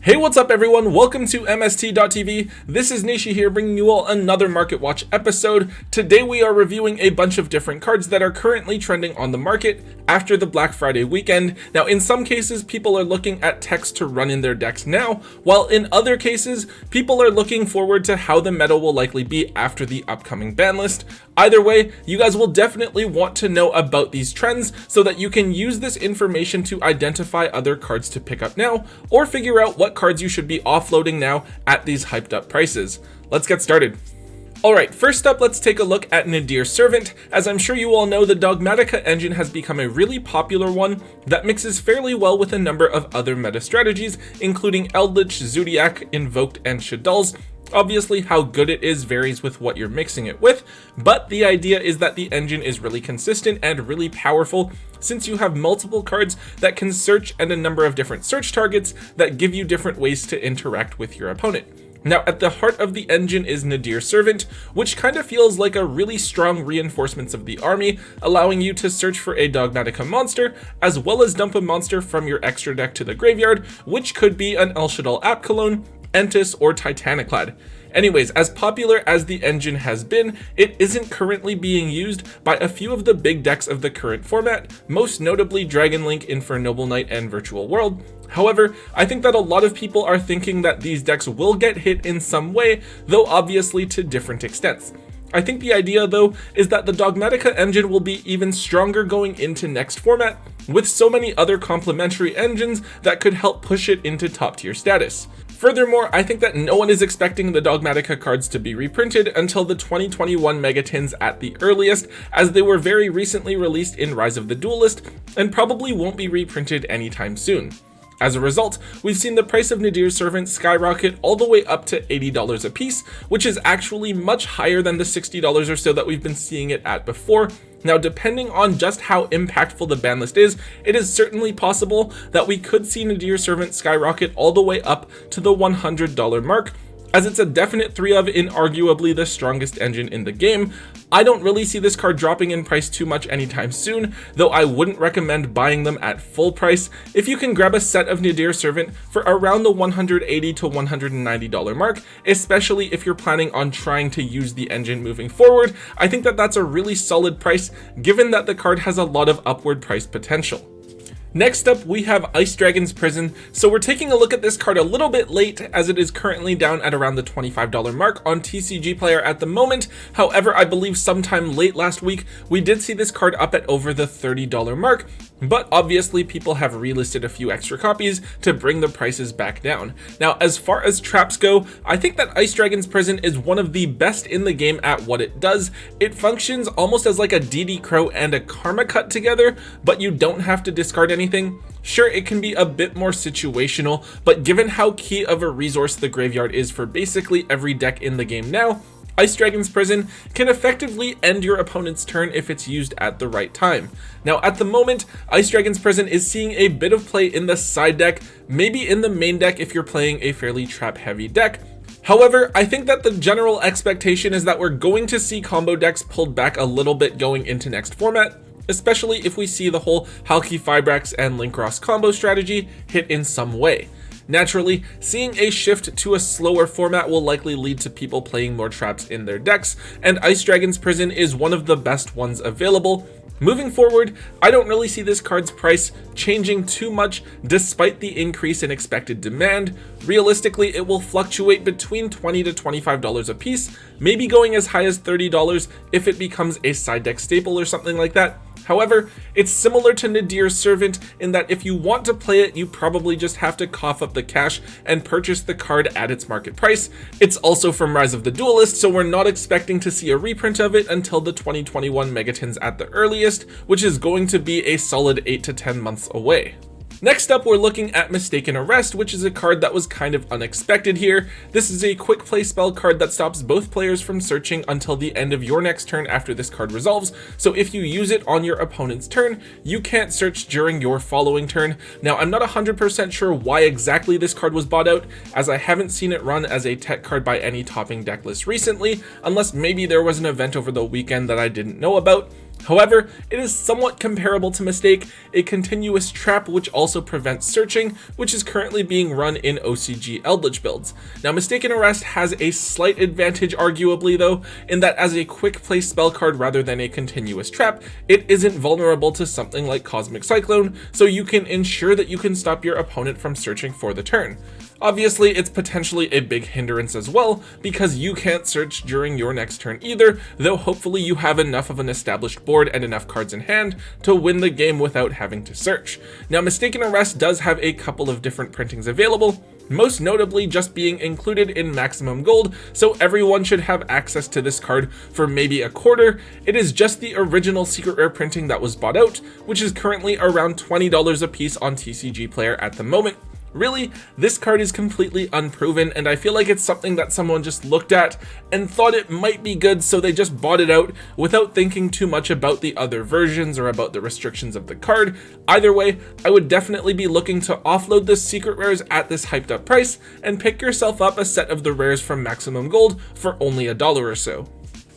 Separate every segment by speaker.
Speaker 1: Hey, what's up everyone? Welcome to MST.TV. This is Nishi here bringing you all another Market Watch episode. Today we are reviewing a bunch of different cards that are currently trending on the market after the Black Friday weekend. Now in some cases people are looking at techs to run in their decks now, while in other cases people are looking forward to how the meta will likely be after the upcoming ban list. Either way, you guys will definitely want to know about these trends so that you can use this information to identify other cards to pick up now, or figure out what cards you should be offloading now at these hyped up prices. Let's get started. Alright, first up, let's take a look at Nadir Servant. As I'm sure you all know, the Dogmatica engine has become a really popular one that mixes fairly well with a number of other meta strategies, including Eldritch, Zodiac, Invoked, and Shadulls. Obviously, how good it is varies with what you're mixing it with, but the idea is that the engine is really consistent and really powerful since you have multiple cards that can search and a number of different search targets that give you different ways to interact with your opponent. Now, at the heart of the engine is Nadir Servant, which kind of feels like a really strong reinforcements of the army, allowing you to search for a Dogmatica monster, as well as dump a monster from your extra deck to the graveyard, which could be an El Shaddoll Apkallone, Entis, or Titaniclad. Anyways, as popular as the engine has been, it isn't currently being used by a few of the big decks of the current format, most notably Dragon Link, Infernoble Knight, and Virtual World. However, I think that a lot of people are thinking that these decks will get hit in some way, though obviously to different extents. I think the idea though is that the Dogmatica engine will be even stronger going into next format, with so many other complementary engines that could help push it into top tier status. Furthermore, I think that no one is expecting the Dogmatica cards to be reprinted until the 2021 Megatins at the earliest, as they were very recently released in Rise of the Duelist and probably won't be reprinted anytime soon. As a result, we've seen the price of Nadir Servant skyrocket all the way up to $80 a piece, which is actually much higher than the $60 or so that we've been seeing it at before. Now, depending on just how impactful the ban list is, it is certainly possible that we could see Nadir Servant skyrocket all the way up to the $100 mark, as it's a definite 3 of inarguably the strongest engine in the game. I don't really see this card dropping in price too much anytime soon, though I wouldn't recommend buying them at full price. If you can grab a set of Nadir Servant for around the $180 to $190 mark, especially if you're planning on trying to use the engine moving forward, I think that that's a really solid price given that the card has a lot of upward price potential. Next up, we have Ice Dragon's Prison. So we're taking a look at this card a little bit late, as it is currently down at around the $25 mark on TCG Player at the moment. However, I believe sometime late last week, we did see this card up at over the $30 mark, but obviously people have relisted a few extra copies to bring the prices back down. Now, as far as traps go, I think that Ice Dragon's Prison is one of the best in the game at what it does. It functions almost as like a DD Crow and a Karma Cut together, but you don't have to discard anything. Sure, it can be a bit more situational, but given how key of a resource the graveyard is for basically every deck in the game now, Ice Dragon's Prison can effectively end your opponent's turn if it's used at the right time. Now, at the moment, Ice Dragon's Prison is seeing a bit of play in the side deck, maybe in the main deck if you're playing a fairly trap-heavy deck. However, I think that the general expectation is that we're going to see combo decks pulled back a little bit going into next format, especially if we see the whole Halki Fibrax and Linkross combo strategy hit in some way. Naturally, seeing a shift to a slower format will likely lead to people playing more traps in their decks, and Ice Dragon's Prison is one of the best ones available. Moving forward, I don't really see this card's price changing too much despite the increase in expected demand. Realistically, it will fluctuate between $20 to $25 a piece, maybe going as high as $30 if it becomes a side deck staple or something like that. However, it's similar to Nadir Servant in that if you want to play it, you probably just have to cough up the cash and purchase the card at its market price. It's also from Rise of the Duelist, so we're not expecting to see a reprint of it until the 2021 Megatins at the earliest, which is going to be a solid 8 to 10 months away. Next up, we're looking at Mistaken Arrest, which is a card that was kind of unexpected here. This is a quick play spell card that stops both players from searching until the end of your next turn after this card resolves. So if you use it on your opponent's turn, you can't search during your following turn. Now, I'm not 100% sure why exactly this card was bought out, as I haven't seen it run as a tech card by any topping deck list recently, unless maybe there was an event over the weekend that I didn't know about. However, it is somewhat comparable to Mistake, a continuous trap which also prevents searching, which is currently being run in OCG Eldritch builds. Now, Mistaken Arrest has a slight advantage arguably though, in that as a quick play spell card rather than a continuous trap, it isn't vulnerable to something like Cosmic Cyclone, so you can ensure that you can stop your opponent from searching for the turn. Obviously, it's potentially a big hindrance as well, because you can't search during your next turn either, though hopefully you have enough of an established board and enough cards in hand to win the game without having to search. Now, Mistaken Arrest does have a couple of different printings available, most notably just being included in maximum gold, so everyone should have access to this card for maybe a quarter. It is just the original secret rare printing that was bought out, which is currently around $20 a piece on TCG Player at the moment. Really, this card is completely unproven, and I feel like it's something that someone just looked at and thought it might be good, so they just bought it out without thinking too much about the other versions or about the restrictions of the card. Either way, I would definitely be looking to offload the secret rares at this hyped up price and pick yourself up a set of the rares from Maximum Gold for only $1 or so.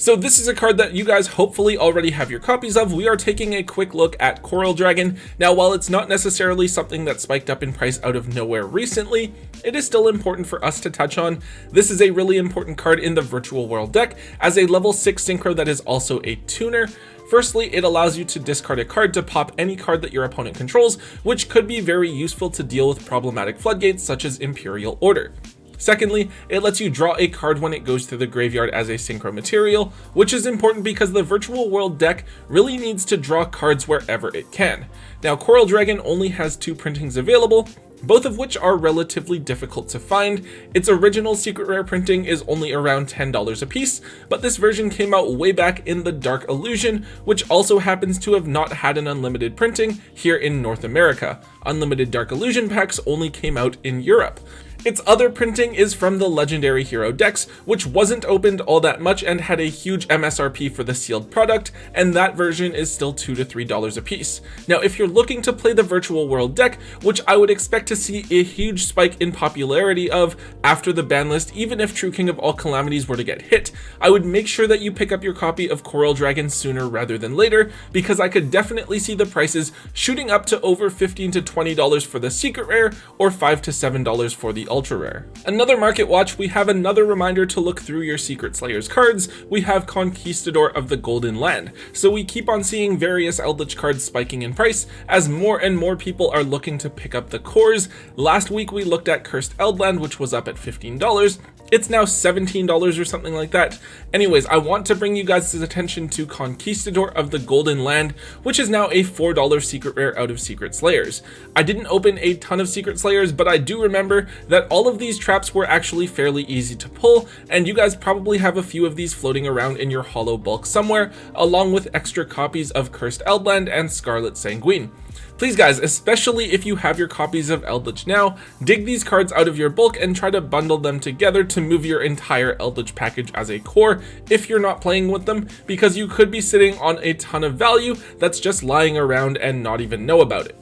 Speaker 1: So this is a card that you guys hopefully already have your copies of. We are taking a quick look at Coral Dragon. Now, while it's not necessarily something that spiked up in price out of nowhere recently, it is still important for us to touch on. This is a really important card in the Virtual World deck as a level 6 synchro that is also a tuner. Firstly, it allows you to discard a card to pop any card that your opponent controls, which could be very useful to deal with problematic floodgates such as Imperial Order. Secondly, it lets you draw a card when it goes through the graveyard as a synchro material, which is important because the Virtual World deck really needs to draw cards wherever it can. Now, Coral Dragon only has 2 printings available, both of which are relatively difficult to find. Its original secret rare printing is only around $10 a piece, but this version came out way back in the Dark Illusion, which also happens to have not had an unlimited printing here in North America. Unlimited Dark Illusion packs only came out in Europe. Its other printing is from the Legendary Hero Dex, which wasn't opened all that much and had a huge MSRP for the sealed product, and that version is still $2 to $3 a piece. Now, if you're looking to play the Virtual World deck, which I would expect to see a huge spike in popularity of after the ban list, even if True King of All Calamities were to get hit, I would make sure that you pick up your copy of Coral Dragon sooner rather than later, because I could definitely see the prices shooting up to over $15 to $20 for the secret rare, or $5 to $7 for the ultra rare. Another market watch, we have another reminder to look through your Secret Slayers cards. We have Conquistador of the Golden Land. So we keep on seeing various Eldritch cards spiking in price as more and more people are looking to pick up the cores. Last week we looked at Cursed Eldland, which was up at $15. It's now $17 or something like that. Anyways, I want to bring you guys' attention to Conquistador of the Golden Land, which is now a $4 secret rare out of Secret Slayers. I didn't open a ton of Secret Slayers, but I do remember that all of these traps were actually fairly easy to pull, and you guys probably have a few of these floating around in your hollow bulk somewhere, along with extra copies of Cursed Eldland and Scarlet Sanguine. Please guys, especially if you have your copies of Eldritch now, dig these cards out of your bulk and try to bundle them together to move your entire Eldritch package as a core if you're not playing with them, because you could be sitting on a ton of value that's just lying around and not even know about it.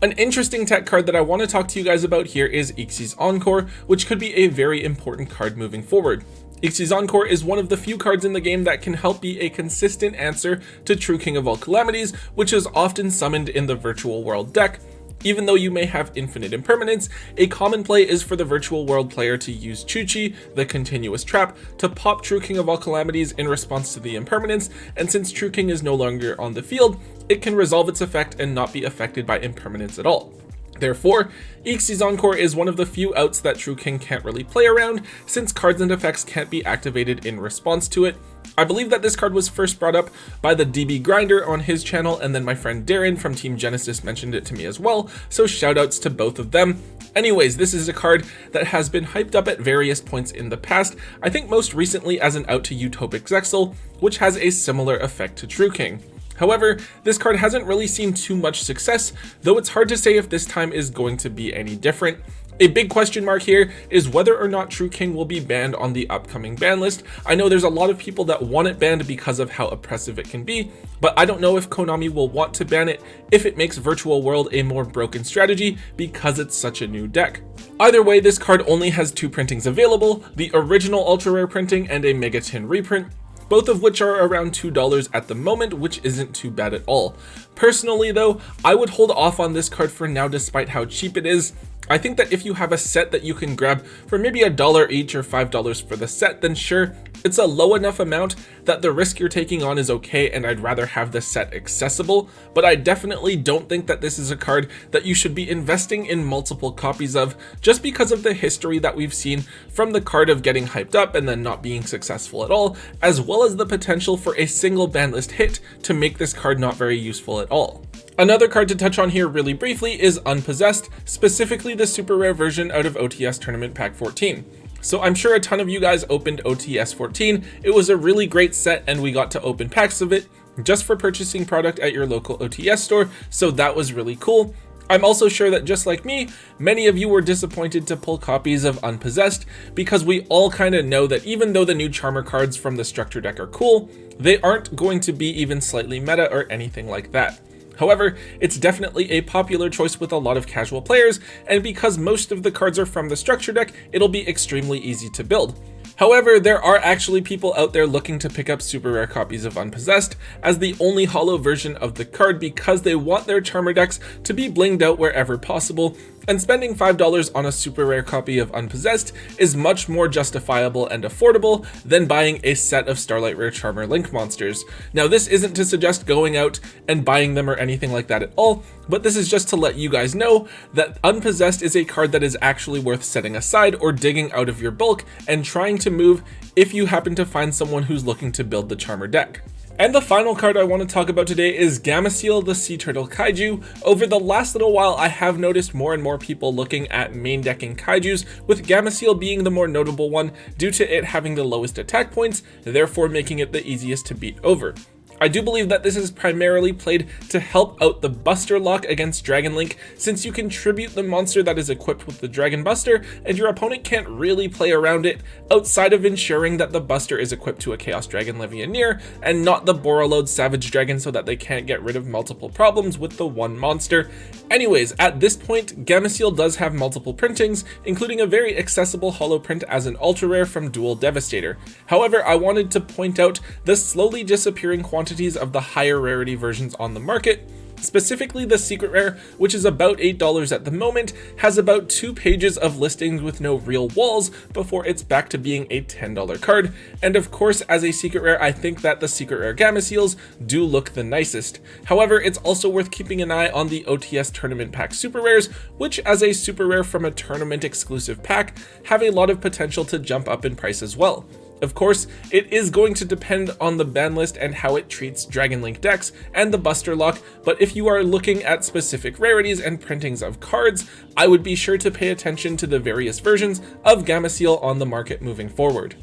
Speaker 1: An interesting tech card that I want to talk to you guys about here is XYZ Encore, which could be a very important card moving forward. XYZ Encore is one of the few cards in the game that can help be a consistent answer to True King of All Calamities, which is often summoned in the Virtual World deck. Even though you may have infinite impermanence, a common play is for the Virtual World player to use Chuchi, the continuous trap, to pop True King of All Calamities in response to the impermanence, and since True King is no longer on the field, it can resolve its effect and not be affected by impermanence at all. Therefore, XYZ Encore is one of the few outs that True King can't really play around, since cards and effects can't be activated in response to it. I believe that this card was first brought up by the DB Grinder on his channel, and then my friend Darren from Team Genesis mentioned it to me as well, so shoutouts to both of them. Anyways, this is a card that has been hyped up at various points in the past, I think most recently as an out to Utopic Zexal, which has a similar effect to True King. However, this card hasn't really seen too much success, though it's hard to say if this time is going to be any different. A big question mark here is whether or not True King will be banned on the upcoming ban list. I know there's a lot of people that want it banned because of how oppressive it can be, but I don't know if Konami will want to ban it if it makes Virtual World a more broken strategy because it's such a new deck. Either way, this card only has 2 printings available, the original ultra rare printing and a Megatin reprint. both of which are around $2 at the moment, which isn't too bad at all. Personally though, I would hold off on this card for now despite how cheap it is. I think that if you have a set that you can grab for maybe $1 each or $5 for the set, then sure, it's a low enough amount that the risk you're taking on is okay, and I'd rather have the set accessible, but I definitely don't think that this is a card that you should be investing in multiple copies of just because of the history that we've seen from the card of getting hyped up and then not being successful at all, as well as the potential for a single banlist hit to make this card not very useful at all. Another card to touch on here really briefly is Unpossessed, specifically the super rare version out of OTS Tournament Pack 14. So I'm sure a ton of you guys opened OTS 14. It was a really great set and we got to open packs of it just for purchasing product at your local OTS store, so that was really cool. I'm also sure that just like me, many of you were disappointed to pull copies of Unpossessed because we all kind of know that even though the new Charmer cards from the structure deck are cool, they aren't going to be even slightly meta or anything like that. However, it's definitely a popular choice with a lot of casual players, and because most of the cards are from the structure deck, it'll be extremely easy to build. However, there are actually people out there looking to pick up super rare copies of Unpossessed as the only holo version of the card because they want their Charmer decks to be blinged out wherever possible, and spending $5 on a super rare copy of Unpossessed is much more justifiable and affordable than buying a set of Starlight Rare Charmer Link monsters. Now, this isn't to suggest going out and buying them or anything like that at all, but this is just to let you guys know that Unpossessed is a card that is actually worth setting aside or digging out of your bulk and trying to move if you happen to find someone who's looking to build the Charmer deck. And the final card I want to talk about today is Gameciel, the Sea Turtle Kaiju. Over the last little while, I have noticed more and more people looking at main decking Kaijus, with Gameciel being the more notable one due to it having the lowest attack points, therefore making it the easiest to beat over. I do believe that this is primarily played to help out the Buster lock against Dragon Link, since you can tribute the monster that is equipped with the Dragon Buster, and your opponent can't really play around it outside of ensuring that the Buster is equipped to a Chaos Dragon Levianeer and not the Borreload Savage Dragon, so that they can't get rid of multiple problems with the one monster. Anyways, at this point, Gameciel does have multiple printings, including a very accessible holo print as an ultra rare from Dual Devastator. However, I wanted to point out the slowly disappearing quantities of the higher rarity versions on the market. Specifically, the secret rare, which is about $8 at the moment, has about 2 pages of listings with no real walls before it's back to being a $10 card. And of course, as a secret rare, I think that the secret rare Gameciels do look the nicest. However, it's also worth keeping an eye on the OTS Tournament Pack super rares, which as a super rare from a tournament exclusive pack, have a lot of potential to jump up in price as well. Of course, it is going to depend on the ban list and how it treats Dragon Link decks and the Buster lock, but if you are looking at specific rarities and printings of cards, I would be sure to pay attention to the various versions of Gameciel on the market moving forward.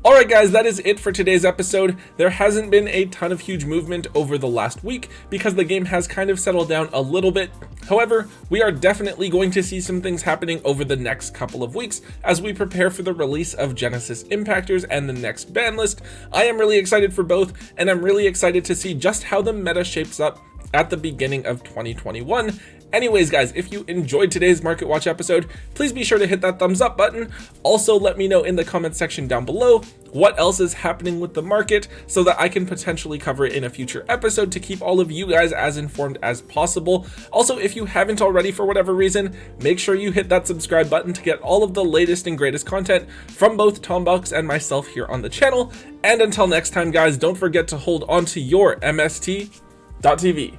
Speaker 1: Alright guys, that is it for today's episode. There hasn't been a ton of huge movement over the last week because the game has kind of settled down a little bit. However, we are definitely going to see some things happening over the next couple of weeks as we prepare for the release of Genesis Impactors and the next ban list. I am really excited for both, and I'm really excited to see just how the meta shapes up at the beginning of 2021. Anyways guys, if you enjoyed today's Market Watch episode, please be sure to hit that thumbs up button. Also, let me know in the comment section down below what else is happening with the market so that I can potentially cover it in a future episode to keep all of you guys as informed as possible. Also, if you haven't already for whatever reason, make sure you hit that subscribe button to get all of the latest and greatest content from both Tombox and myself here on the channel. And until next time guys, don't forget to hold on to your MST.TV.